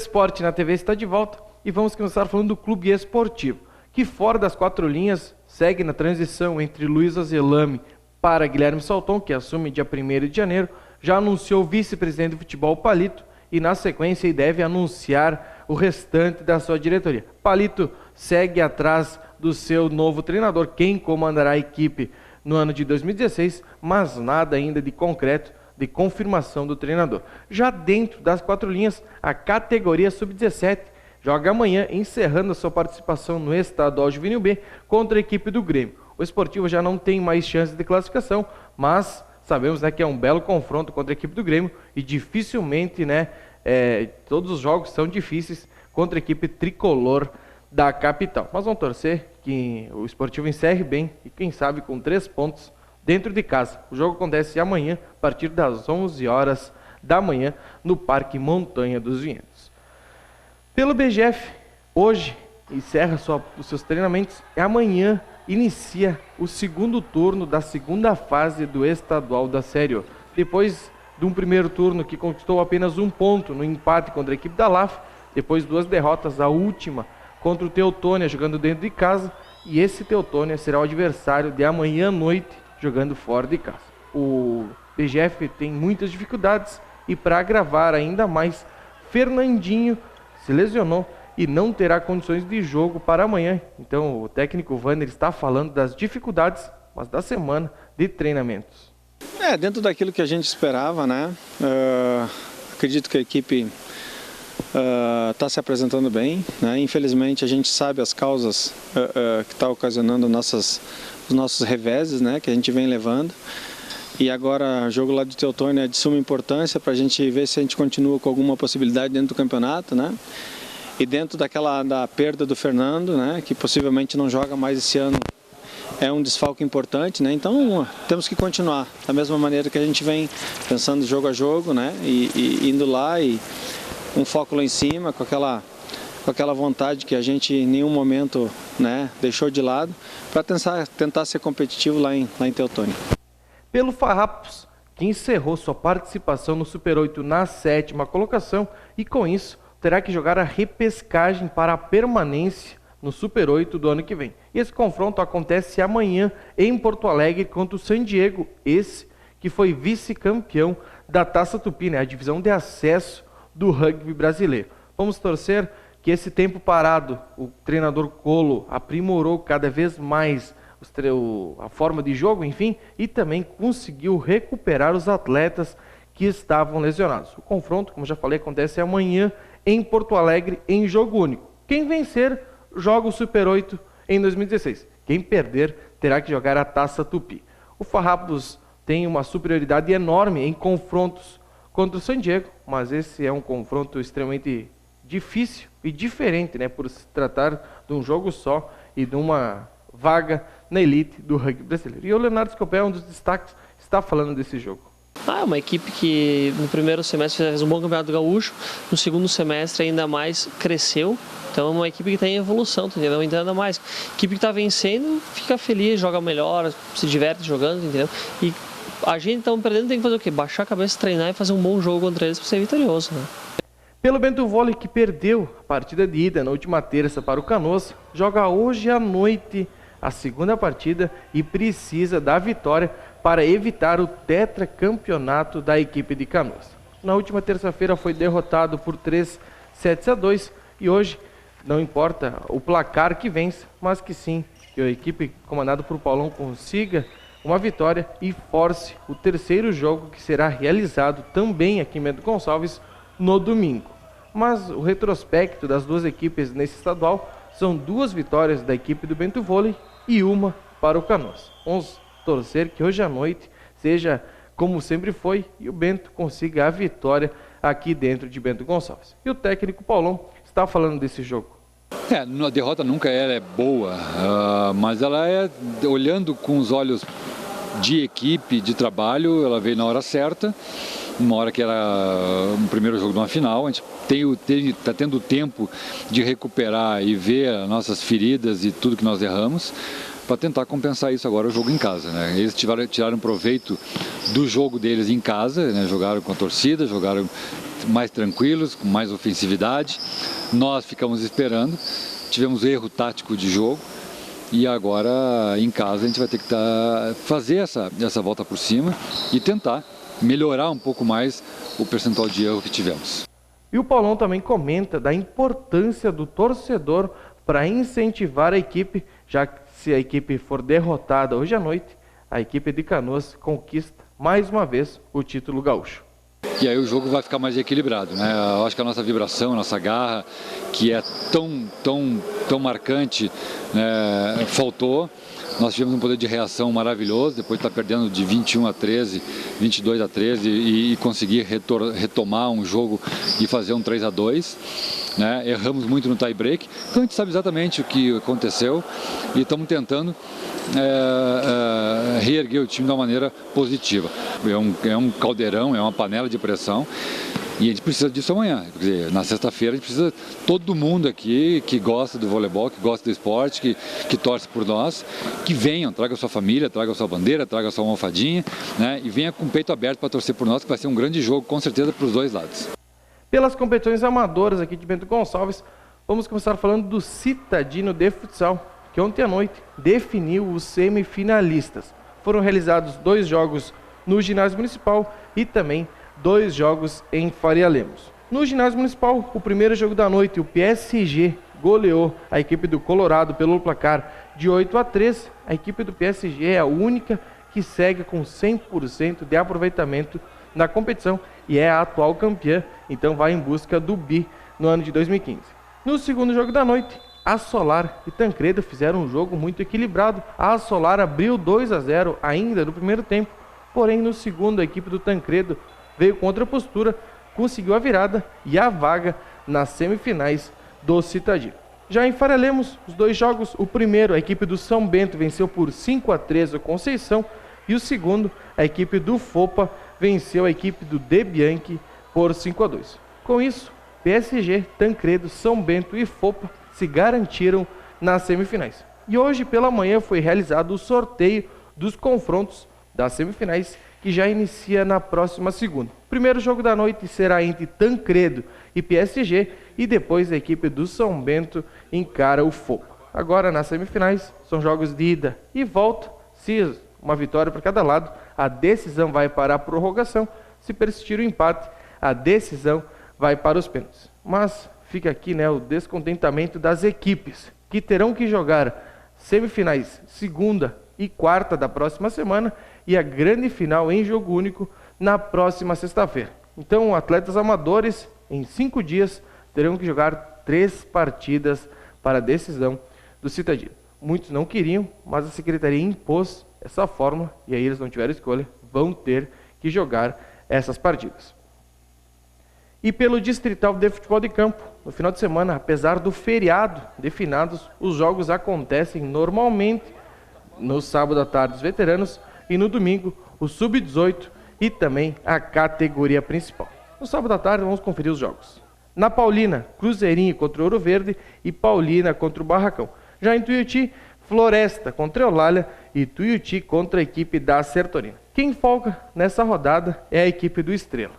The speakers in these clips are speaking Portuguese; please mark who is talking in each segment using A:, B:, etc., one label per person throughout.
A: Esporte na TV está de volta e vamos começar falando do Clube Esportivo, que fora das quatro linhas segue na transição entre Luiz Azelame para Guilherme Salton, que assume dia 1º de janeiro, já anunciou o vice-presidente do futebol Palito e na sequência deve anunciar o restante da sua diretoria. Palito segue atrás do seu novo treinador, quem comandará a equipe no ano de 2016, mas nada ainda de concreto, de confirmação do treinador. Já dentro das quatro linhas, a categoria sub-17 joga amanhã, encerrando a sua participação no Estadual Juvenil B contra a equipe do Grêmio. O Esportivo já não tem mais chances de classificação, mas sabemos, que é um belo confronto contra a equipe do Grêmio e dificilmente, todos os jogos são difíceis contra a equipe tricolor da capital. Mas vamos torcer que o Esportivo encerre bem e quem sabe com 3 pontos dentro de casa. O jogo acontece amanhã, a partir das 11 horas da manhã, no Parque Montanha dos Vinhedos. Pelo BGF, hoje encerra os seus treinamentos e amanhã inicia o segundo turno da segunda fase do estadual da Série A. Depois de um primeiro turno que conquistou apenas 1 ponto no empate contra a equipe da LAF, depois 2 derrotas, a última contra o Teutônia jogando dentro de casa, e esse Teutônia será o adversário de amanhã à noite jogando fora de casa. O BGF tem muitas dificuldades e para agravar ainda mais, Fernandinho se lesionou e não terá condições de jogo para amanhã. Então o técnico Vander está falando das dificuldades, mas da semana de treinamentos.
B: Dentro daquilo que a gente esperava, acredito que a equipe está se apresentando bem, Infelizmente a gente sabe as causas que está ocasionando os nossos reveses, que a gente vem levando. E agora o jogo lá de Teutônia é de suma importância para a gente ver se a gente continua com alguma possibilidade dentro do campeonato, E dentro da perda do Fernando, que possivelmente não joga mais esse ano, é um desfalque importante, Então temos que continuar da mesma maneira que a gente vem pensando jogo a jogo, E indo lá e um foco lá em cima, com aquela vontade que a gente em nenhum momento deixou de lado, para tentar ser competitivo lá em Teutônia.
A: Pelo Farrapos, que encerrou sua participação no Super 8 na 7ª colocação e com isso terá que jogar a repescagem para a permanência no Super 8 do ano que vem. E esse confronto acontece amanhã em Porto Alegre contra o San Diego, esse que foi vice-campeão da Taça Tupi, a divisão de acesso do rugby brasileiro. Vamos torcer que esse tempo parado, o treinador Colo aprimorou cada vez mais a forma de jogo, enfim, e também conseguiu recuperar os atletas que estavam lesionados. O confronto, como já falei, acontece amanhã em Porto Alegre, em jogo único. Quem vencer, joga o Super 8 em 2016. Quem perder, terá que jogar a Taça Tupi. O Farrapos tem uma superioridade enorme em confrontos contra o San Diego, mas esse é um confronto extremamente difícil e diferente, por se tratar de um jogo só e de uma vaga na elite do rugby brasileiro. E o Leonardo Scopel, um dos destaques, está falando desse jogo.
C: É uma equipe que no primeiro semestre fez um bom campeonato gaúcho, no segundo semestre ainda mais cresceu, então é uma equipe que está em evolução, entendeu? Então ainda mais, equipe que está vencendo, fica feliz, joga melhor, se diverte jogando, entendeu? E a gente está perdendo, tem que fazer o quê? Baixar a cabeça, treinar e fazer um bom jogo contra eles para ser vitorioso,
A: Pelo Bento Volley, que perdeu a partida de ida na última terça para o Canoas, joga hoje à noite a segunda partida e precisa da vitória para evitar o tetracampeonato da equipe de Canoas. Na última terça-feira foi derrotado por 3 sets a 2 e hoje não importa o placar que vence, mas que sim, que a equipe comandada por Paulão consiga uma vitória e force o terceiro jogo que será realizado também aqui em Bento Gonçalves no domingo. Mas o retrospecto das duas equipes nesse estadual são 2 vitórias da equipe do Bento Volley e uma para o Canoas. Vamos torcer que hoje à noite seja como sempre foi e o Bento consiga a vitória aqui dentro de Bento Gonçalves. E o técnico Paulão está falando desse jogo.
D: A derrota nunca é boa, mas ela é, olhando com os olhos de equipe, de trabalho, ela veio na hora certa, uma hora que era o primeiro jogo de uma final. A gente está tendo tempo de recuperar e ver as nossas feridas e tudo que nós erramos, para tentar compensar isso agora o jogo em casa, Eles tiraram proveito do jogo deles em casa, jogaram com a torcida, jogaram mais tranquilos, com mais ofensividade. Nós ficamos esperando, tivemos erro tático de jogo e agora em casa a gente vai ter que fazer essa volta por cima e tentar melhorar um pouco mais o percentual de erro que tivemos.
A: E o Paulão também comenta da importância do torcedor para incentivar a equipe, já que se a equipe for derrotada hoje à noite, a equipe de Canoas conquista mais uma vez o título gaúcho.
D: E aí o jogo vai ficar mais equilibrado, né? Eu acho que a nossa vibração, a nossa garra, que é tão marcante, né, faltou. Nós tivemos um poder de reação maravilhoso, depois de estar perdendo de 21-13, 22-13 e conseguir retomar um jogo e fazer um 3-2. Né? Erramos muito no tie-break, então a gente sabe exatamente o que aconteceu e estamos tentando reerguer o time de uma maneira positiva. É um caldeirão, é uma panela de pressão. E a gente precisa disso amanhã. Quer dizer, na sexta-feira a gente precisa, todo mundo aqui que gosta do voleibol, que gosta do esporte, que torce por nós, que venham, traga a sua família, traga a sua bandeira, traga a sua almofadinha, né? E venha com o peito aberto para torcer por nós, que vai ser um grande jogo, com certeza, para os dois lados.
A: Pelas competições amadoras aqui de Bento Gonçalves, vamos começar falando do Citadino de Futsal, que ontem à noite definiu os semifinalistas. Foram realizados 2 jogos no ginásio municipal e também 2 jogos em Faria Lemos. No ginásio municipal, o primeiro jogo da noite, o PSG goleou a equipe do Colorado pelo placar de 8-3. A equipe do PSG é a única que segue com 100% de aproveitamento na competição e é a atual campeã, então vai em busca do bi no ano de 2015. No segundo jogo da noite, a Solar e Tancredo fizeram um jogo muito equilibrado. A Solar abriu 2-0 ainda no primeiro tempo, porém no segundo a equipe do Tancredo veio contra a postura, conseguiu a virada e a vaga nas semifinais do Citadino. Já em Faria Lemos, os 2 jogos, o primeiro, a equipe do São Bento venceu por 5-3 o Conceição e o segundo, a equipe do FOPA venceu a equipe do De Bianchi por 5-2. Com isso, PSG, Tancredo, São Bento e FOPA se garantiram nas semifinais. E hoje pela manhã foi realizado o sorteio dos confrontos das semifinais, que já inicia na próxima segunda. O primeiro jogo da noite será entre Tancredo e PSG e depois a equipe do São Bento encara o FOPA. Agora nas semifinais são jogos de ida e volta. Se uma vitória para cada lado, a decisão vai para a prorrogação. Se persistir o empate, a decisão vai para os pênaltis. Mas fica aqui, né, o descontentamento das equipes que terão que jogar semifinais segunda e quarta da próxima semana e a grande final em jogo único na próxima sexta-feira. Então, atletas amadores, em 5 dias, terão que jogar 3 partidas para a decisão do Citadino. Muitos não queriam, mas a secretaria impôs essa fórmula e aí eles não tiveram escolha, vão ter que jogar essas partidas. E pelo Distrital de Futebol de Campo, no final de semana, apesar do feriado de finados, os jogos acontecem normalmente. No sábado à tarde, os veteranos, e no domingo, o Sub-18 e também a categoria principal. No sábado à tarde, vamos conferir os jogos. Na Paulina, Cruzeirinho contra o Ouro Verde e Paulina contra o Barracão. Já em Tuiuti, Floresta contra a Eulália e Tuiuti contra a equipe da Sertorina. Quem folga nessa rodada é a equipe do Estrela.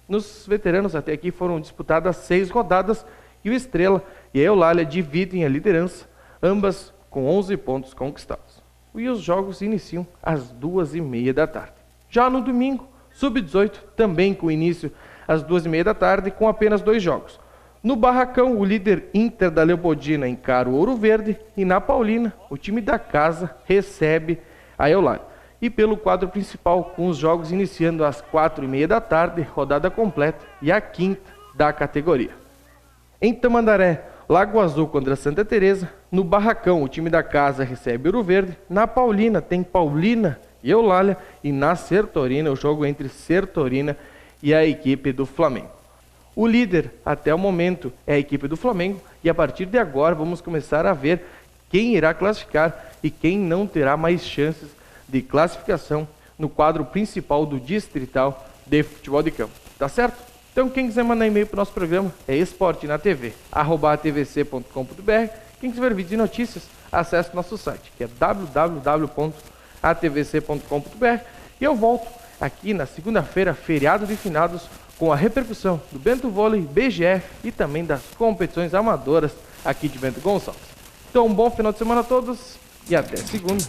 A: Nos veteranos até aqui foram disputadas 6 rodadas e o Estrela e a Eulália dividem a liderança, ambas com 11 pontos conquistados. E os jogos iniciam às 2h30 da tarde. Já no domingo, Sub-18, também com início às 2h30 da tarde, com apenas 2 jogos. No Barracão, o líder Inter da Leopoldina encara o Ouro Verde e na Paulina, o time da casa recebe a Eulália. E pelo quadro principal, com os jogos iniciando às 4h30 da tarde, rodada completa e a 5ª da categoria. Em Tamandaré, Lago Azul contra Santa Teresa. No Barracão, o time da casa recebe Ouro Verde. Na Paulina, tem Paulina e Eulália. E na Sertorina, o jogo entre Sertorina e a equipe do Flamengo. O líder, até o momento, é a equipe do Flamengo. E a partir de agora, vamos começar a ver quem irá classificar e quem não terá mais chances de classificação no quadro principal do Distrital de Futebol de Campo. Tá certo? Então, quem quiser mandar e-mail para o nosso programa é esportenatv@atvc.com.br. Quem quiser ver vídeos e notícias, acesse o nosso site, que é www.atvc.com.br. E eu volto aqui na segunda-feira, feriado de finados, com a repercussão do Bento Vôlei, BGF e também das competições amadoras aqui de Bento Gonçalves. Então, um bom final de semana a todos e até segunda.